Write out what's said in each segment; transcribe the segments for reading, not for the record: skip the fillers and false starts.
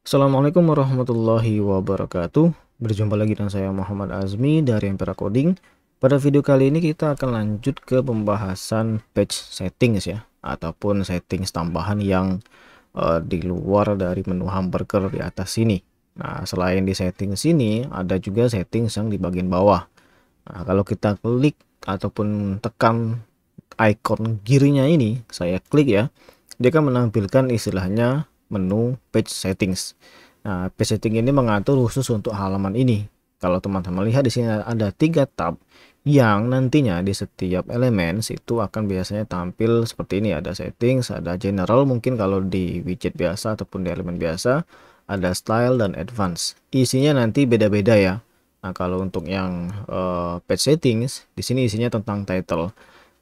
Assalamualaikum warahmatullahi wabarakatuh. Berjumpa lagi dengan saya Muhammad Azmi dari Empera Coding. Pada video kali ini kita akan lanjut ke pembahasan page settings ya, ataupun settings tambahan yang di luar dari menu hamburger di atas sini. Nah, selain di settings sini ada juga settings yang di bagian bawah. Nah, kalau kita klik ataupun tekan icon kirinya ini, saya klik ya, dia akan menampilkan istilahnya menu page settings. Nah, page setting ini mengatur khusus untuk halaman ini. Kalau teman-teman lihat di sini ada 3 tab yang nantinya di setiap elemen itu akan biasanya tampil seperti ini. Ada settings, ada general mungkin kalau di widget biasa ataupun di elemen biasa, ada style dan advance. Isinya nanti beda-beda ya. Nah, kalau untuk yang page settings di sini isinya tentang title.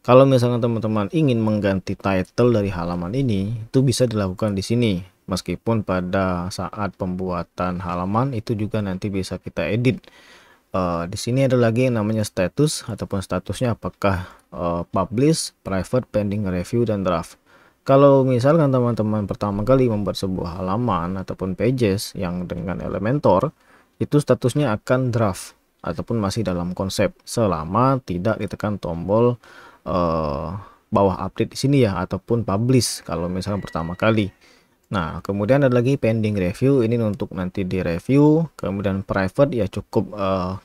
Kalau misalnya teman-teman ingin mengganti title dari halaman ini, itu bisa dilakukan di sini. Meskipun pada saat pembuatan halaman itu juga nanti bisa kita edit. Di sini ada lagi yang namanya status ataupun statusnya apakah publish, private, pending review, dan draft. Kalau misalkan teman-teman pertama kali membuat sebuah halaman ataupun pages yang dengan Elementor, itu statusnya akan draft ataupun masih dalam konsep selama tidak ditekan tombol bawah update di sini ya, ataupun publish kalau misalnya pertama kali. Nah, kemudian ada lagi pending review, ini untuk nanti di review. Kemudian private ya cukup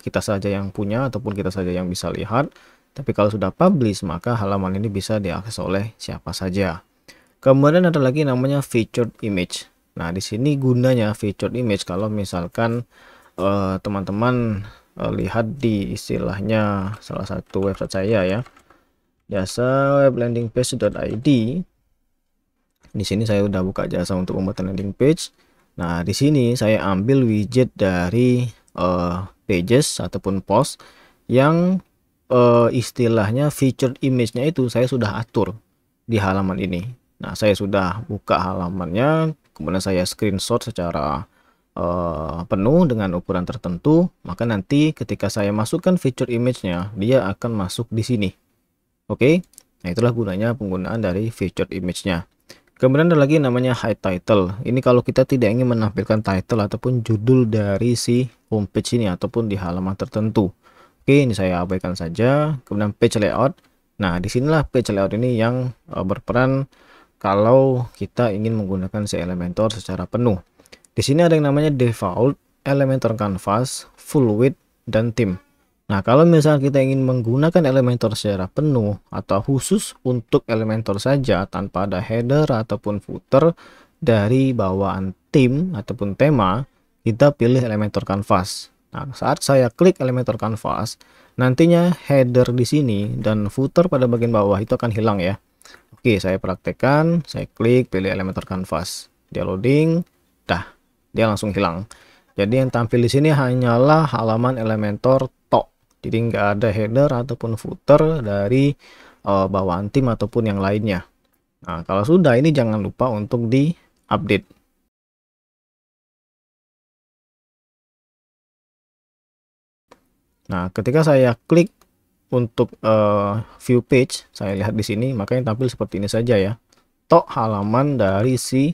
kita saja yang punya ataupun kita saja yang bisa lihat. Tapi kalau sudah publish maka halaman ini bisa diakses oleh siapa saja. Kemudian ada lagi namanya featured image. Nah, di sini gunanya featured image kalau misalkan teman-teman lihat di istilahnya salah satu website saya ya, jasa web landing page.id. Di sini saya udah buka jasa untuk pembuatan landing page. Nah, di sini saya ambil widget dari pages ataupun post yang istilahnya featured image-nya itu saya sudah atur di halaman ini. Nah, saya sudah buka halamannya, kemudian saya screenshot secara penuh dengan ukuran tertentu, maka nanti ketika saya masukkan featured image-nya, dia akan masuk di sini. Oke, nah itulah gunanya penggunaan dari featured image-nya. Kemudian ada lagi namanya hide title. Ini kalau kita tidak ingin menampilkan title ataupun judul dari si homepage ini ataupun di halaman tertentu. Oke, ini saya abaikan saja. Kemudian page layout. Nah, disinilah page layout ini yang berperan kalau kita ingin menggunakan si Elementor secara penuh. Di sini ada yang namanya default, Elementor canvas, full width, dan theme. Nah, kalau misalnya kita ingin menggunakan Elementor secara penuh atau khusus untuk Elementor saja tanpa ada header ataupun footer dari bawaan theme ataupun tema, kita pilih Elementor canvas. Nah, saat saya klik Elementor canvas, nantinya header di sini dan footer pada bagian bawah itu akan hilang ya. Oke, saya praktekkan, saya klik pilih Elementor canvas. Dia loading, dah, dia langsung hilang. Jadi yang tampil di sini hanyalah halaman Elementor tok. Jadi nggak ada header ataupun footer dari bawaan tim ataupun yang lainnya. Nah, kalau sudah ini jangan lupa untuk di-update. Nah, ketika saya klik untuk view page, saya lihat di sini, maka yang tampil seperti ini saja ya. Tok halaman dari si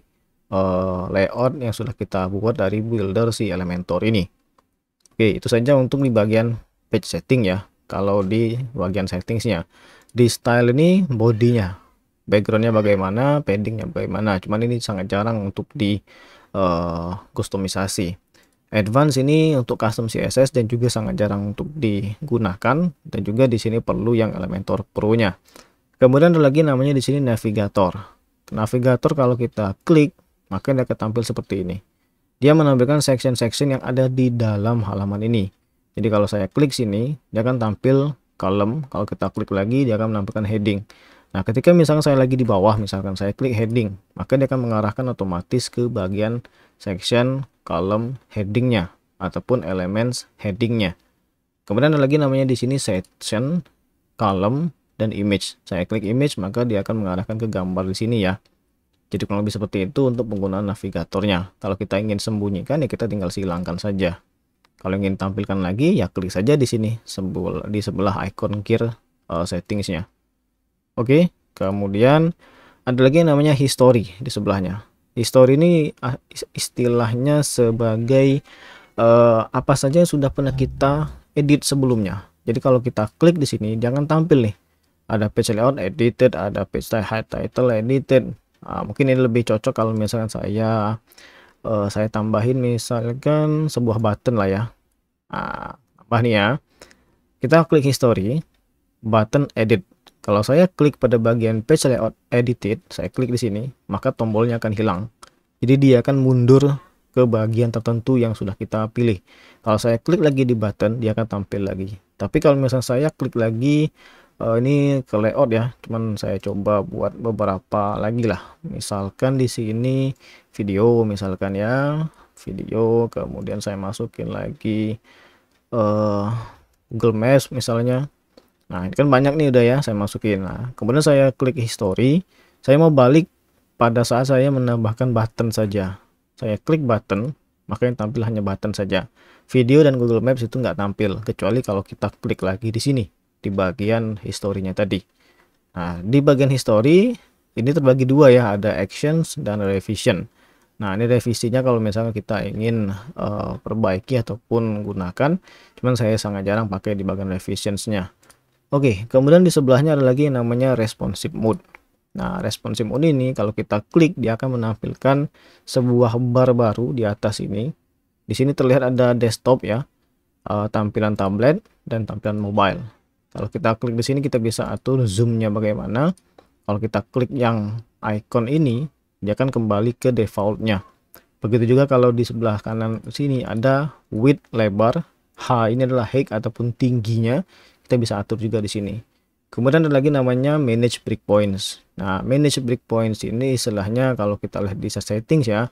layout yang sudah kita buat dari builder si Elementor ini. Oke, itu saja untuk di bagian page setting ya. Kalau di bagian settingsnya, di style ini bodinya, backgroundnya bagaimana, paddingnya bagaimana, cuman ini sangat jarang untuk di kustomisasi. Advance ini untuk custom CSS dan juga sangat jarang untuk digunakan, dan juga di sini perlu yang Elementor Pro-nya. Kemudian ada lagi namanya di sini navigator. Navigator kalau kita klik maka dia akan tampil seperti ini. Dia menampilkan section-section yang ada di dalam halaman ini. Jadi kalau saya klik sini, dia akan tampil column. Kalau kita klik lagi, dia akan menampilkan heading. Nah, ketika misalkan saya lagi di bawah, misalkan saya klik heading, maka dia akan mengarahkan otomatis ke bagian section, column, headingnya, ataupun elements headingnya. Kemudian ada lagi namanya di sini section, column, dan image. Saya klik image, maka dia akan mengarahkan ke gambar di sini ya. Jadi kurang lebih seperti itu untuk penggunaan navigatornya. Kalau kita ingin sembunyikan ya kita tinggal hilangkan saja. Kalau ingin tampilkan lagi ya klik saja di sini di sebelah icon gear settingsnya. Oke, kemudian ada lagi yang namanya history di sebelahnya. History ini istilahnya sebagai apa saja yang sudah pernah kita edit sebelumnya. Jadi kalau kita klik di sini jangan tampil nih. Ada page layout edited, ada page title edited. Mungkin ini lebih cocok kalau misalkan saya tambahin misalkan sebuah button lah ya. Tambah nih ya. Kita klik history, button edit. Kalau saya klik pada bagian page layout edited, saya klik di sini, maka tombolnya akan hilang. Jadi dia akan mundur ke bagian tertentu yang sudah kita pilih. Kalau saya klik lagi di button, dia akan tampil lagi. Tapi kalau misalnya saya klik lagi, ini ke layout ya, cuman saya coba buat beberapa lagi lah. Misalkan di sini video, misalkan ya, video, kemudian saya masukin lagi Google Maps misalnya. Nah, ini kan banyak nih udah ya saya masukin. Nah, kemudian saya klik history. Saya mau balik pada saat saya menambahkan button saja. Saya klik button, maka yang tampil hanya button saja. Video dan Google Maps itu nggak tampil, kecuali kalau kita klik lagi di sini, di bagian historinya tadi. Nah, di bagian history, ini terbagi dua ya, ada actions dan revision. Nah, ini revisinya kalau misalnya kita ingin perbaiki ataupun gunakan, cuman saya sangat jarang pakai di bagian revisionsnya. Oke, kemudian di sebelahnya ada lagi yang namanya responsive mode. Nah, responsive mode ini kalau kita klik dia akan menampilkan sebuah bar baru di atas ini. Di sini terlihat ada desktop ya, tampilan tablet dan tampilan mobile. Kalau kita klik di sini kita bisa atur zoomnya bagaimana. Kalau kita klik yang icon ini, dia akan kembali ke defaultnya. Begitu juga kalau di sebelah kanan sini ada width lebar. H ini adalah height ataupun tingginya. Kita bisa atur juga di sini. Kemudian ada lagi namanya manage breakpoints. Nah, manage breakpoints ini istilahnya kalau kita lihat di settings ya,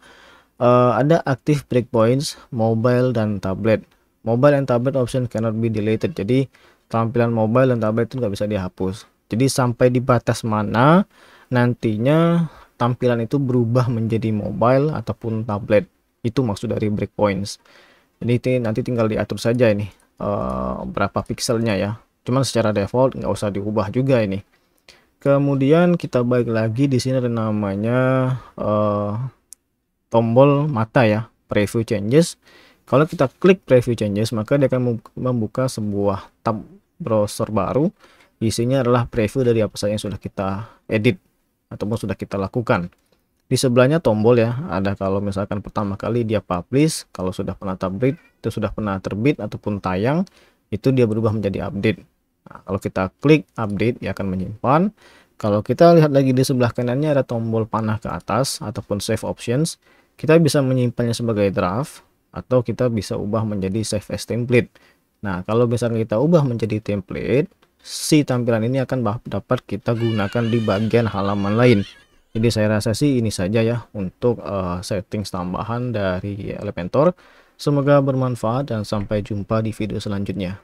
ada active breakpoints, mobile dan tablet. Mobile and tablet option cannot be deleted. Jadi tampilan mobile dan tablet itu nggak bisa dihapus. Jadi sampai di batas mana nantinya tampilan itu berubah menjadi mobile ataupun tablet. Itu maksud dari breakpoints. Jadi nanti tinggal diatur saja ini berapa pixelnya ya. Cuman secara default nggak usah diubah juga ini. Kemudian kita balik lagi di sini ada namanya tombol mata ya, preview changes. Kalau kita klik preview changes, maka dia akan membuka sebuah tab browser baru. Isinya adalah preview dari apa saja yang sudah kita edit ataupun sudah kita lakukan. Di sebelahnya tombol ya, ada kalau misalkan pertama kali dia publish, kalau sudah pernah terbit, itu sudah pernah terbit ataupun tayang, itu dia berubah menjadi update. Nah, kalau kita klik update, dia akan menyimpan. Kalau kita lihat lagi di sebelah kanannya ada tombol panah ke atas ataupun save options. Kita bisa menyimpannya sebagai draft atau kita bisa ubah menjadi save as template. Nah, kalau misalnya kita ubah menjadi template, si tampilan ini akan dapat kita gunakan di bagian halaman lain. Jadi saya rasa sih ini saja ya untuk settings tambahan dari Elementor. Semoga bermanfaat dan sampai jumpa di video selanjutnya.